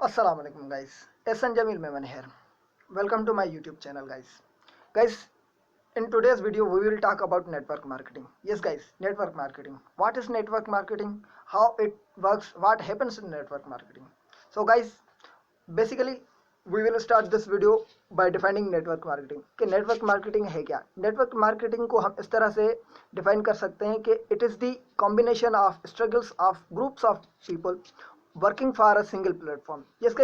Assalamu alaikum guys. Ehsan Jamil Memon here. Welcome to my YouTube channel guys. Guys, in today's video we will talk about network marketing. Yes guys, network marketing. What is network marketing? How it works? What happens in network marketing? So guys, basically we will start this video by defining network marketing. कि network marketing है क्या? Network marketing को हम इस तरह से define कर सकते हैं कि it is the combination of struggles of groups of people working for a single platform. इसका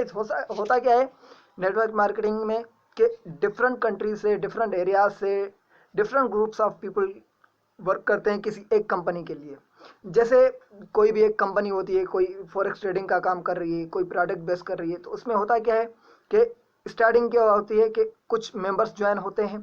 होता क्या है नेटवर्क मार्केटिंग में कि डिफरेंट कंट्री से, डिफरेंट एरिया से, different groups of people work करते हैं किसी एक कंपनी के लिए। जैसे कोई भी एक कंपनी होती है, कोई फॉरेक्स ट्रेडिंग का काम कर रही है, कोई प्रोडक्ट बेस कर रही है, तो उसमें होता क्या है कि स्टार्टिंग क्या होती है कि कुछ मेंबर्स ज्वाइन होते हैं,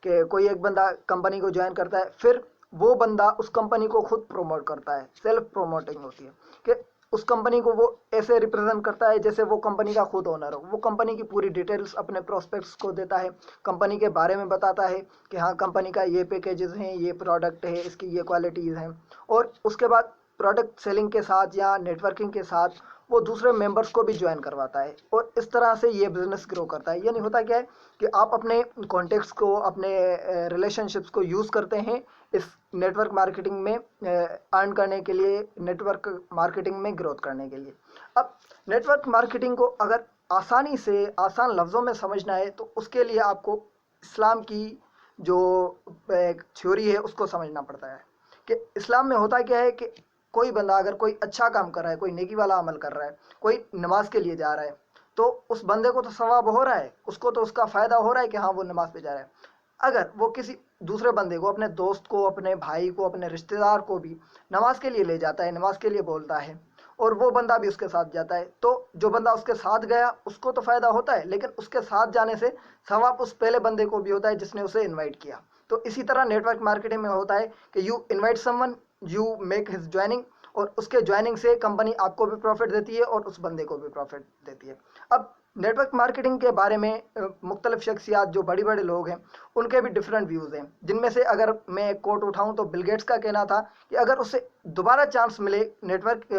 कि कोई एक बंदा कंपनी को ज्वाइन करता है, फिर वो बंदा उस कंपनी को खुद प्रमोट करता है। सेल्फ प्रोमोटिंग होती है कि उस कंपनी को वो ऐसे रिप्रेजेंट करता है जैसे वो कंपनी का खुद ओनर हो। वो कंपनी की पूरी डिटेल्स अपने प्रोस्पेक्ट्स को देता है, कंपनी के बारे में बताता है कि हाँ कंपनी का ये पैकेजेस हैं, ये प्रोडक्ट है, इसकी ये क्वालिटीज़ हैं। और उसके बाद प्रोडक्ट सेलिंग के साथ या नेटवर्किंग के साथ वो दूसरे मेंबर्स को भी ज्वाइन करवाता है और इस तरह से ये बिज़नेस ग्रो करता है। यानी होता क्या है कि आप अपने कॉन्टेक्ट्स को, अपने रिलेशनशिप्स को यूज़ करते हैं इस नेटवर्क मार्केटिंग में अर्न करने के लिए, नेटवर्क मार्केटिंग में ग्रोथ करने के लिए। अब नेटवर्क मार्केटिंग को अगर आसानी से, आसान लफ्ज़ों में समझना है तो उसके लिए आपको इस्लाम की जो एक थ्योरी है उसको समझना पड़ता है कि इस्लाम में होता क्या है कि कोई बंदा अगर कोई अच्छा काम कर रहा है, कोई नेकी वाला अमल कर रहा है, कोई नमाज के लिए जा रहा है, तो उस बंदे को तो सवाब हो रहा है, उसको तो उसका फ़ायदा हो रहा है कि हाँ वो नमाज पे जा रहा है। अगर वो किसी दूसरे बंदे को, अपने दोस्त को, अपने भाई को, अपने रिश्तेदार को भी नमाज के लिए ले जाता है, नमाज के लिए बोलता है और वो बंदा भी उसके साथ जाता है, तो जो बंदा उसके साथ गया उसको तो फ़ायदा होता है, लेकिन उसके साथ जाने से सवाब उस पहले बंदे को भी होता है जिसने उसे इन्वाइट किया। तो इसी तरह नेटवर्क मार्केटिंग में होता है कि you invite someone, you make his joining, और उसके ज्वाइनिंग से कंपनी आपको भी प्रॉफिट देती है और उस बंदे को भी प्रॉफिट देती है। अब नेटवर्क मार्केटिंग के बारे में मुख्तलिफ शख्सियात जो बड़ी बड़े लोग हैं उनके भी डिफरेंट व्यूज़ हैं, जिनमें से अगर मैं एक कोट उठाऊं तो बिल गेट्स का कहना था कि अगर उसे दोबारा चांस मिले नेटवर्क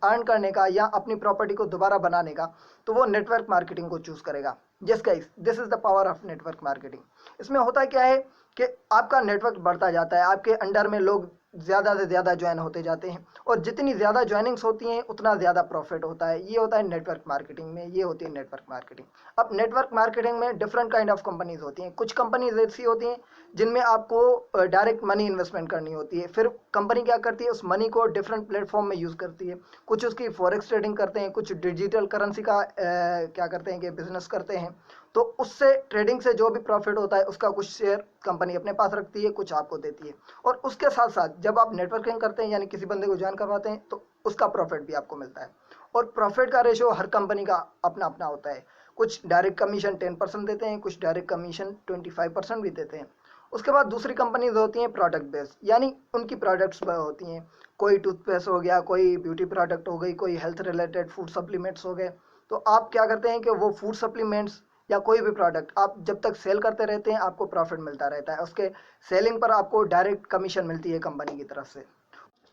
अर्न करने का या अपनी प्रॉपर्टी को दोबारा बनाने का, तो वो नेटवर्क मार्केटिंग को चूज़ करेगा। Yes guys, this is the power of network marketing. इसमें होता क्या है कि आपका नेटवर्क बढ़ता जाता है, आपके अंडर में लोग ज़्यादा से ज़्यादा ज्वाइन होते जाते हैं और जितनी ज़्यादा ज्वाइनिंग्स होती हैं उतना ज़्यादा प्रॉफिट होता है। ये होता है नेटवर्क मार्केटिंग में, ये होती है नेटवर्क मार्केटिंग। अब नेटवर्क मार्केटिंग में डिफरेंट काइंड ऑफ कंपनीज होती हैं। कुछ कंपनीज ऐसी होती हैं जिनमें आपको डायरेक्ट मनी इन्वेस्टमेंट करनी होती है, फिर कंपनी क्या करती है उस मनी को डिफरेंट प्लेटफॉर्म में यूज़ करती है। कुछ उसकी फॉरेक्स ट्रेडिंग करते हैं, कुछ डिजिटल करेंसी का क्या करते हैं कि बिजनेस करते हैं, तो उससे ट्रेडिंग से जो भी प्रॉफिट होता है उसका कुछ शेयर कंपनी अपने पास रखती है, कुछ आपको देती है। और उसके साथ साथ जब आप नेटवर्किंग करते हैं यानी किसी बंदे को ज्वाइन करवाते हैं तो उसका प्रॉफिट भी आपको मिलता है। और प्रॉफिट का रेशो हर कंपनी का अपना अपना होता है। कुछ डायरेक्ट कमीशन 10% देते हैं, कुछ डायरेक्ट कमीशन 25% भी देते हैं। उसके बाद दूसरी कंपनीज होती हैं प्रोडक्ट बेस्ड, यानी उनकी प्रोडक्ट्स होती हैं, कोई टूथपेस्ट हो गया, कोई ब्यूटी प्रोडक्ट हो गई, कोई हेल्थ रिलेटेड फूड सप्लीमेंट्स हो गए। तो आप क्या करते हैं कि वो फूड सप्लीमेंट्स या कोई भी प्रोडक्ट आप जब तक सेल करते रहते हैं आपको प्रॉफिट मिलता रहता है, उसके सेलिंग पर आपको डायरेक्ट कमीशन मिलती है कंपनी की तरफ से।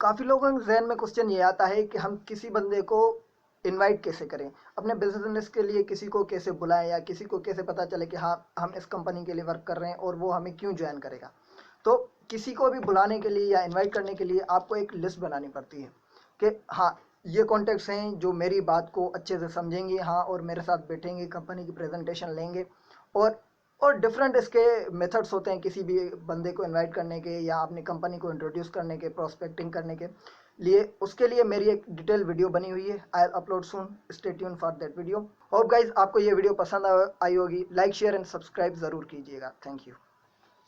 काफ़ी लोगों के जहन में क्वेश्चन ये आता है कि हम किसी बंदे को इनवाइट कैसे करें, अपने बिजनेस के लिए किसी को कैसे बुलाएं, या किसी को कैसे पता चले कि हाँ हम इस कंपनी के लिए वर्क कर रहे हैं और वो हमें क्यों ज्वाइन करेगा। तो किसी को भी बुलाने के लिए या इनवाइट करने के लिए आपको एक लिस्ट बनानी पड़ती है कि हाँ ये कॉन्टेक्ट्स हैं जो मेरी बात को अच्छे से समझेंगे, हाँ, और मेरे साथ बैठेंगे, कंपनी की प्रेजेंटेशन लेंगे। और डिफरेंट इसके मेथड्स होते हैं किसी भी बंदे को इनवाइट करने के या अपनी कंपनी को इंट्रोड्यूस करने के, प्रोस्पेक्टिंग करने के लिए। उसके लिए मेरी एक डिटेल वीडियो बनी हुई है, I upload soon, stay tune for that video. Hope guys आपको ये वीडियो पसंद आई होगी। लाइक, शेयर एंड सब्सक्राइब ज़रूर कीजिएगा। Thank you.